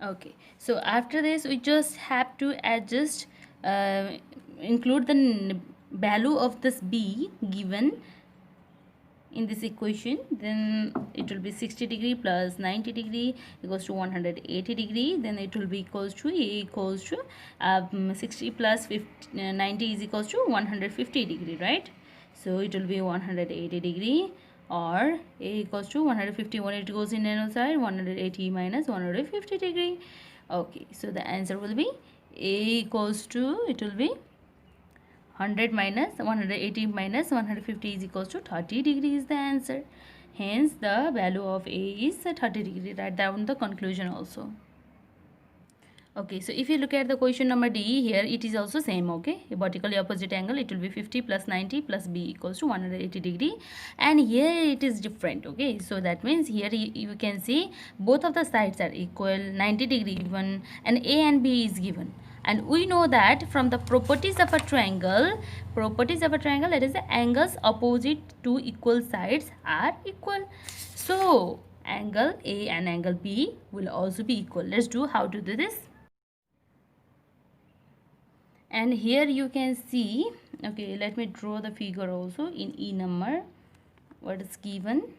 Okay, so after this we just have to adjust, uh, include the value of this b given in this equation. Then it will be 60 degree plus 90 degree equals to 180 degree. Then it will be equals to a equals to 60 plus 50, 90 is equals to 150 degree, right? So it will be 180 degree, or a equals to 150 when it goes in another side, 180 minus 150 degree. Okay, so the answer will be a equals to, it will be 100 minus 180 minus 150 is equals to 30 degree is the answer. Hence the value of a is 30 degree. Write down the conclusion also. Okay, so if you look at the question number D, here it is also same. Okay, a vertically opposite angle, it will be 50 plus 90 plus b equals to 180 degree, and here it is different. Okay, so that means here you can see both of the sides are equal, 90 degree given and a and b is given. And we know that from the properties of a triangle, that is the angles opposite to equal sides are equal. So angle a and angle b will also be equal. Let's do how to do this. And here you can see, okay, let me draw the figure also in E number. What is given,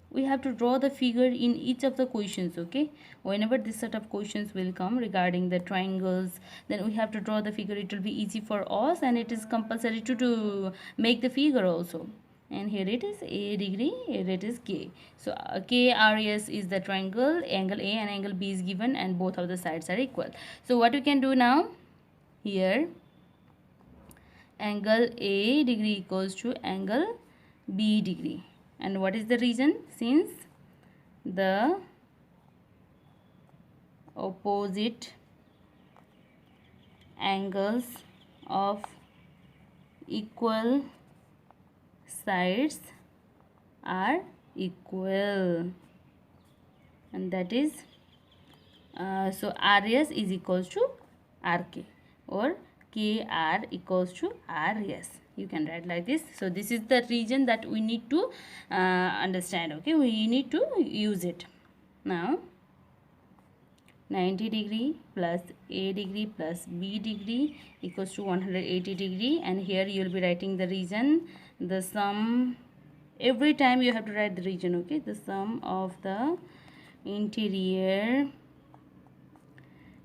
we have to draw the figure in each of the questions. Okay, whenever this set of questions will come regarding the triangles, then we have to draw the figure. It will be easy for us, and it is compulsory to make the figure also. And here it is a degree, here it is k. So KRS is the triangle, angle a and angle b is given, and both of the sides are equal. So what we can do now, here angle A degree equals to angle B degree. And what is the reason? Since the opposite angles of equal sides are equal, and that is so RS is equals to RK, or KR equals to RS. You can write like this. So this is the region that we need to understand. Okay, we need to use it. Now 90 degree plus A degree plus B degree equals to 180 degree, and here you will be writing the region, the sum. Every time you have to write the region. Okay, the sum of the interior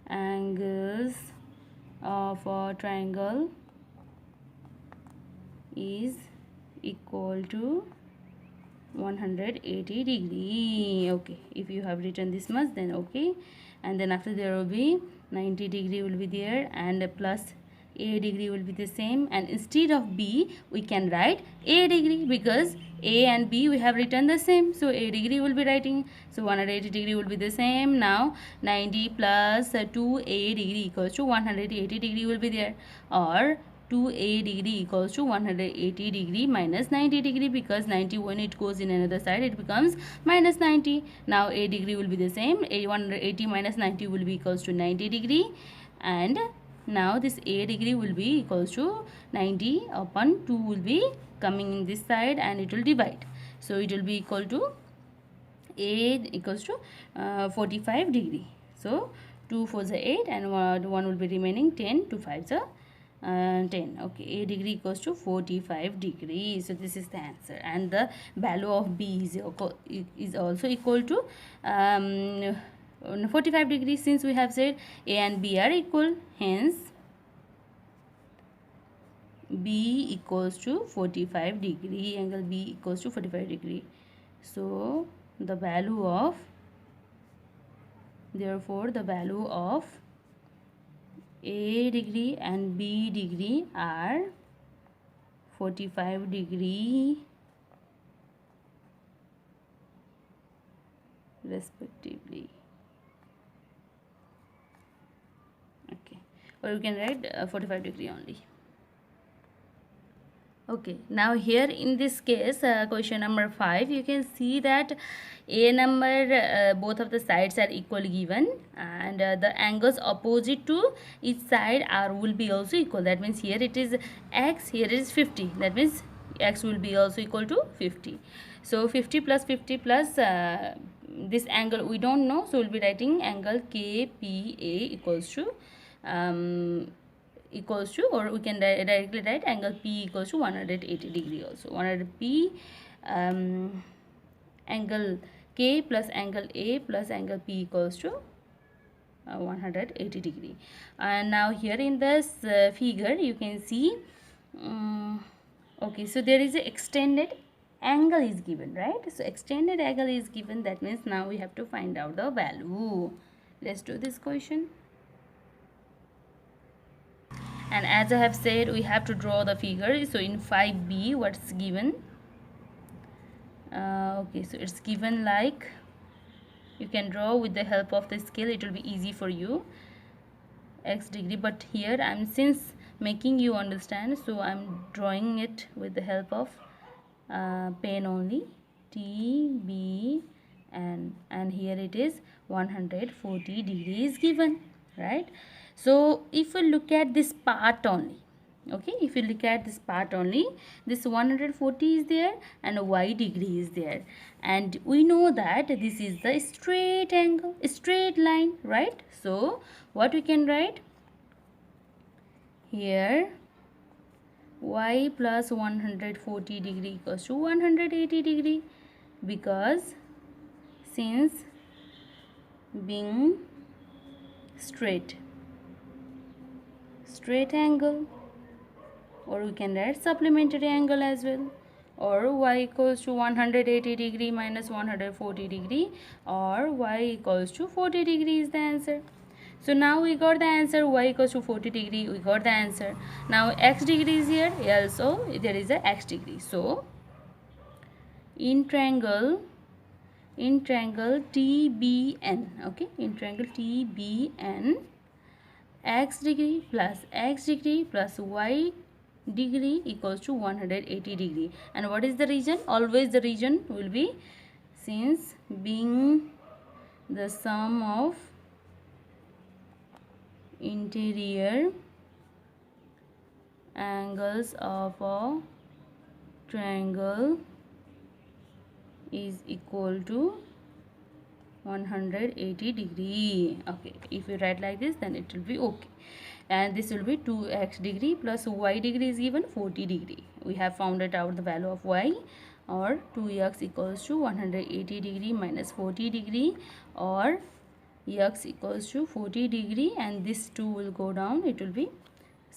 angles of a triangle is equal to 180 degree. Okay, if you have written this much, then okay. And then after, there will be 90 degree will be there, and plus a degree will be the same, and instead of b we can write a degree, because a and b we have written the same, so a degree will be writing. So 180 degree will be the same. Now 90 plus 2a degree equals to 180 degree will be there, or 2a degree equals to 180 degree minus 90 degree, because 90 when it goes in another side it becomes minus 90. Now a degree will be the same, a 180 minus 90 will be equals to 90 degree, and now this a degree will be equals to 90 upon 2 will be coming in this side, and it will divide. So it will be equal to a equals to 45 degree. So 2 for the 8, and 1 will be remaining, 10, 2 5 the 10. Okay, a degree equals to 45 degrees. So this is the answer, and the value of b is also equal to 45 degrees, since we have said a and b are equal. Hence b equals to 45 degree, angle b equals to 45 degree. So the value of, therefore the value of a degree and b degree are 45 degree respectively. Okay, or you can write 45 degree only. Okay, now here in this case, question number 5, you can see that a number, both of the sides are equal given, and the angles opposite to each side are will be also equal. That means here it is x, here is 50. That means x will be also equal to 50. So 50 plus 50 plus this angle we don't know, so we'll be writing angle KPA equals to or we can directly write angle P equals to 180 degree also. 100 P angle K plus angle A plus angle P equals to 180 degree. And now here in this figure you can see okay, so there is a extended angle is given, right? So extended angle is given, that means now we have to find out the value. Let's do this question. And as I have said, we have to draw the figure. So in 5b, what's given? Okay, so it's given like, you can draw with the help of the scale, it will be easy for you, x degree, but here I'm since making you understand, so I'm drawing it with the help of pen only. T, B, and here it is 140 degrees given, right? So if we look at this part only, okay, if you look at this part only, this 140 is there and y degree is there, and we know that this is the straight angle, straight line, right? So what we can write here, y plus 140 degree equals to 180 degree, because since being straight angle, or we can write supplementary angle as well, or y equals to 180 degree minus 140 degree, or y equals to 40 degree is the answer. So now we got the answer, y equals to 40 degree, we got the answer. Now x degree is here, also there is a x degree. So in triangle TBN, okay, in triangle TBN, x degree plus y degree equals to 180 degree. And what is the region? Always the region will be, since being the sum of interior angles of a triangle is equal to 180 degree. Okay, if you write like this, then it will be okay. And this will be 2x degree plus y degree is given 40 degree. We have found it out the value of y, or 2x equals to 180 degree minus 40 degree, or x equals to 40 degree, and this 2 will go down, it will be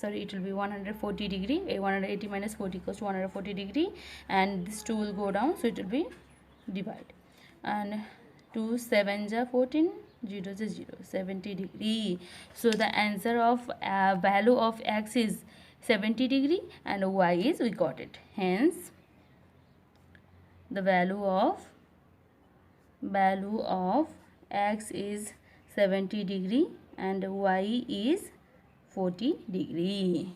140 degree, 180 minus 40 equals to 140 degree, and this 2 will go down, so it will be divide, and 2 7s are 14, 0 is 0, 70 degree. So the answer of value of x is 70 degree and y is, we got it, hence the value of x is 70 degree and y is 40 degree.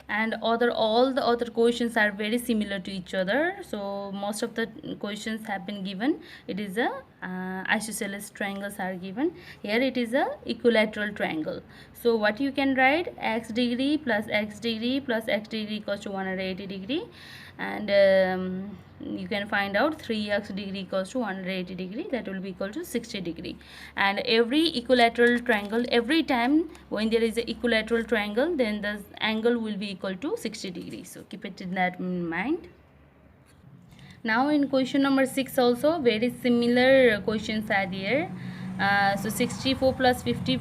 And all the other questions are very similar to each other. So most of the questions have been given. It is a isosceles triangles are given. Here it is a equilateral triangle. So what you can write, x degree plus x degree plus x degree equals to 180 degree, and you can find out 3x degree equals to 180 degree, that will be equal to 60 degree. And every equilateral triangle, every time when there is a equilateral triangle, then the angle will be equal to 60 degrees. So keep it in that in mind. Now in question number 6 also very similar questions are there. So 64 plus 50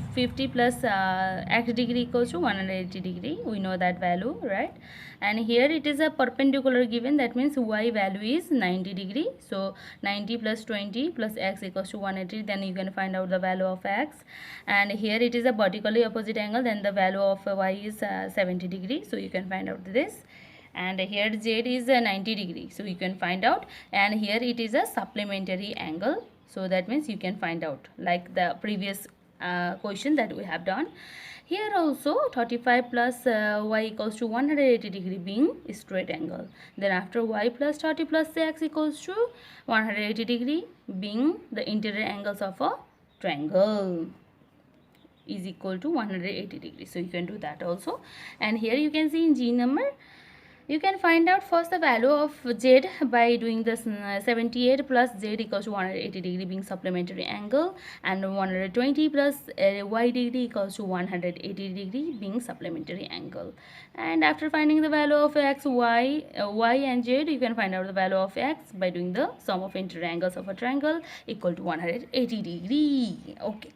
plus x degree equals to 180 degree, we know that value, right? And here it is a perpendicular given, that means y value is 90 degree. So 90 plus 20 plus x equals to 180, then you can find out the value of x. And here it is a vertically opposite angle, then the value of y is 70 degree, so you can find out this. And here z is 90 degree, so you can find out. And here it is a supplementary angle, so that means you can find out like the previous question that we have done. Here also 35 plus y equals to 180 degree being straight angle. Then after y plus 30 plus x equals to 180 degree being the interior angles of a triangle is equal to 180 degree. So you can do that also. And here you can see in G number, You can find out first the value of z by doing this 78 plus z equals to 180 degree being supplementary angle, and 120 plus y degree equals to 180 degree being supplementary angle. And after finding the value of x, y and z, you can find out the value of x by doing the sum of interior angles of a triangle equal to 180 degree. Okay,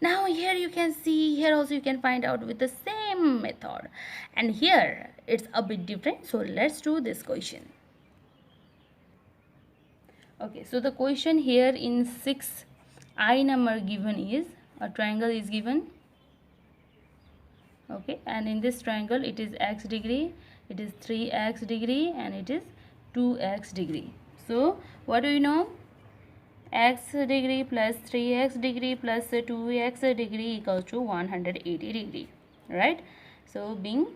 now here you can see, here also you can find out with the same method, and here it's a bit different. So let's do this question. Okay, so the question here in 6I number given is a triangle is given. Okay, and in this triangle it is x degree, it is 3x degree, and it is 2x degree. So what do you know? X degree plus 3x degree plus 2x degree equals to 180 degree, right? So being,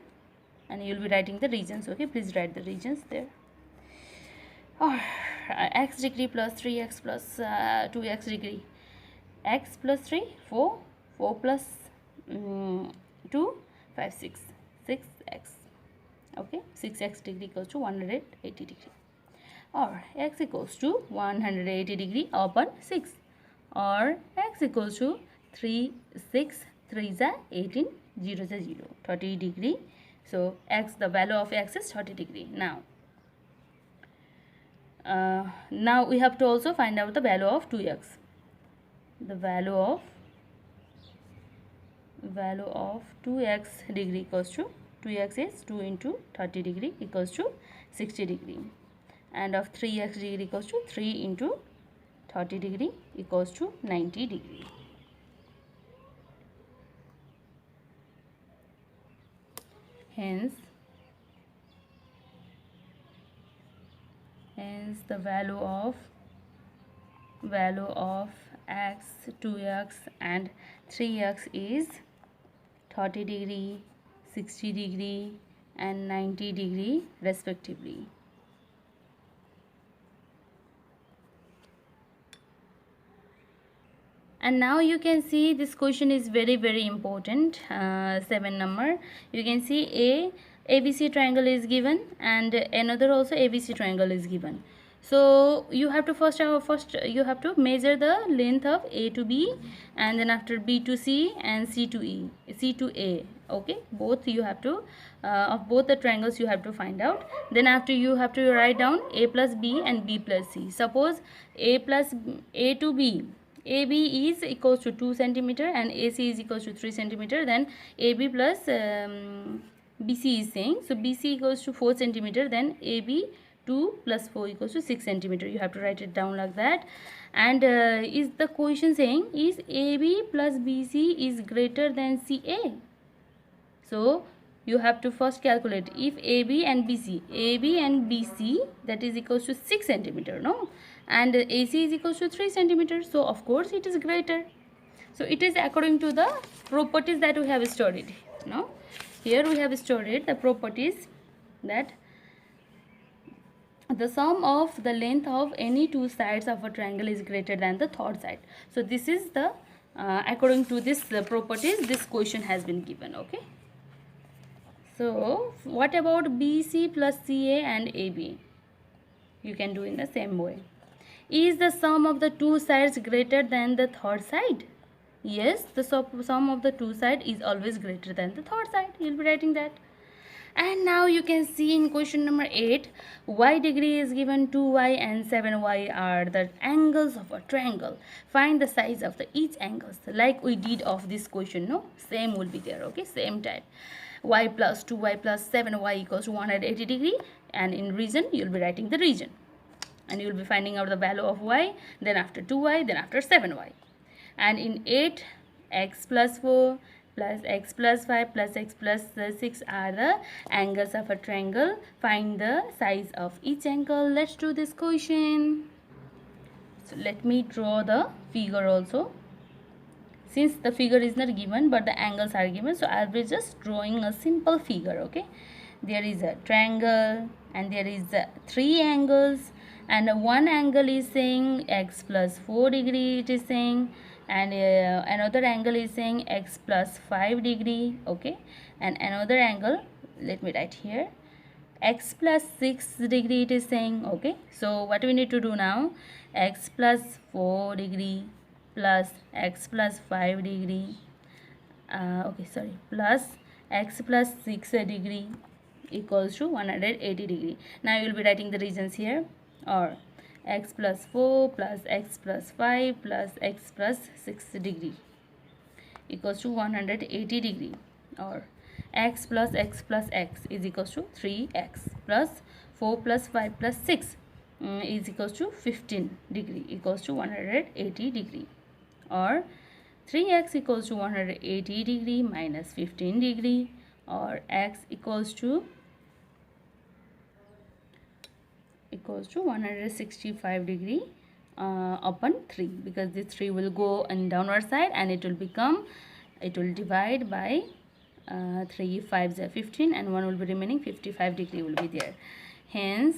and you will be writing the regions. Okay, please write the regions there. Or x degree plus 3x plus 2x degree, x plus 3 4, 4 plus 2 5 6, 6x. Okay, 6x degree equals to 180 degree, or x equals to 180 degree upon 6, or x equals to 3 6 3 is 18, 0 is 0, 30 degree. So x, the value of x is 30 degree. Now we have to also find out the value of 2x. The value of 2x degree equals to, 2x is 2 into 30 degree equals to 60 degree, and of 3x degree equals to 3 into 30 degree equals to 90 degree. Hence the value of x, 2x and 3x is 30 degree, 60 degree and 90 degree respectively. And now you can see this question is very important. 7 number, you can see ABC triangle is given, and another also ABC triangle is given. So you have to first you have to measure the length of A to B, and then after B to C and C to A. Okay, both you have to of both the triangles you have to find out. Then after you have to write down A plus B and B plus C. Suppose A to B, AB is equals to 2 centimeter and AC is equals to 3 centimeter. Then AB plus BC is saying, so BC equals to 4 centimeter, then AB 2 plus 4 equals to 6 centimeter. You have to write it down like that. And is the question saying is AB plus BC is greater than CA? So you have to first calculate if AB and BC that is equals to 6 centimeter, no, and AC is equals to 3 centimeter, so of course it is greater. So it is according to the properties that we have studied. No, here we have studied the properties that the sum of the length of any two sides of a triangle is greater than the third side. So this is the according to this properties this question has been given. Okay, so what about BC plus CA and AB? You can do in the same way. Is the sum of the two sides greater than the third side? Yes, the sum of the two sides is always greater than the third side. You'll be writing that. And now you can see in question number 8, y degree is given, 2y and 7y are the angles of a triangle. Find the size of each angles, like we did of this question. No, same will be there. Okay, same type. Y plus 2y plus 7y equals to 180 degree, and in region you will be writing the region, and you will be finding out the value of y, then after 2y, then after 7y. And in 8, x plus 4 plus x plus 5 plus x plus 6 are the angles of a triangle. Find the size of each angle. Let's do this question. So let me draw the figure also. Since the figure is not given but the angles are given, so I'll be just drawing a simple figure. Okay, there is a triangle and there is 3 angles, and one angle is saying x plus 4 degree, it is saying, and another angle is saying x plus 5 degree. Okay, and another angle, let me write here, x plus 6 degree it is saying. Okay, so what we need to do now, x plus 4 degree plus x plus 5 degree, okay sorry, plus x plus 6 degree equals to 180 degree. Now you will be writing the regions here, or x plus 4 plus x plus 5 plus x plus 6 degree equals to 180 degree, or x plus x is equals to 3x plus 4 plus 5 plus 6 is equals to 15 degree equals to 180 degree, or 3x equals to 180 degree minus 15 degree, or x equals to 165 degree upon 3, because this 3 will go in downward side and it will divide by 3 5s are 15 and 1 will be remaining, 55 degree will be there. Hence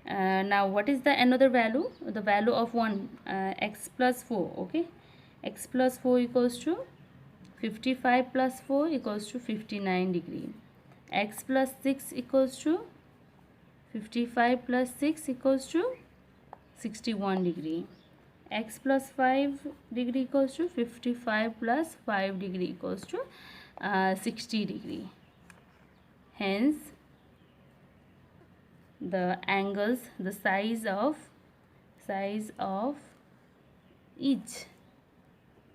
now what is the another value, the value of 1, x plus 4. Okay, x plus 4 equals to 55 plus 4 equals to 59 degree, x plus 6 equals to 55 plus 6 equals to 61 degree, x plus 5 degree equals to 55 plus 5 degree equals to 60 degree. Hence the angles, the size of each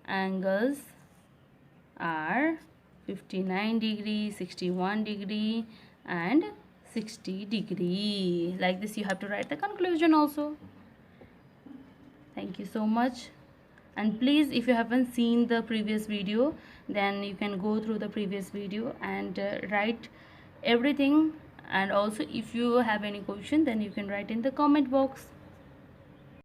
angles are 59 degree, 61 degree and 60 degree. Like this you have to write the conclusion also. Thank you so much. And please, if you haven't seen the previous video, then you can go through the previous video and write everything. And also if you have any question, then you can write in the comment box.